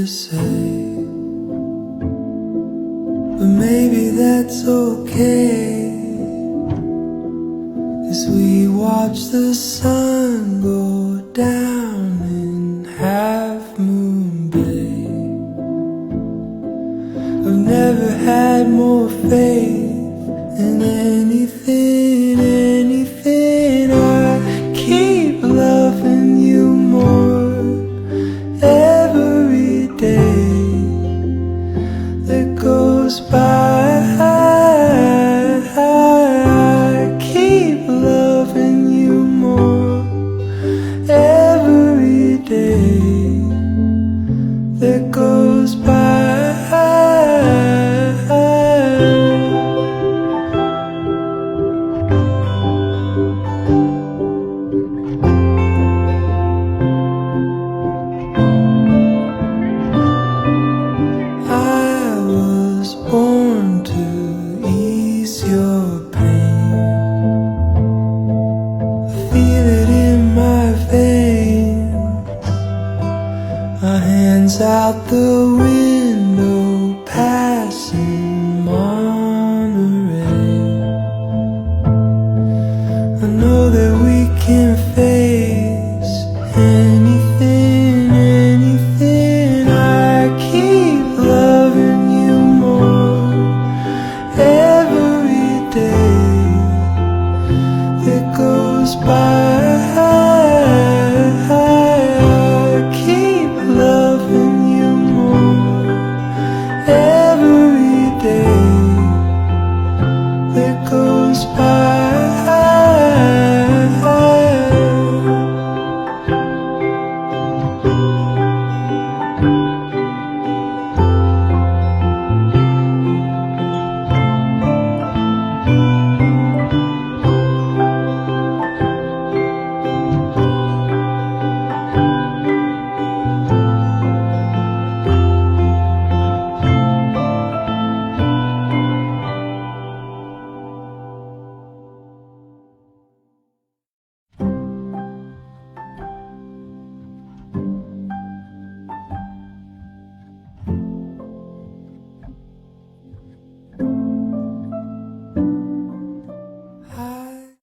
to say, but maybe that's okay, as we watch the sun go down in Half Moon Bay. I've never had more faith in anything, anything. I keep loving you more every day that goes by. I keep loving you more every day that goes by. Born to ease your pain. I feel it in my veins. My hands out the window.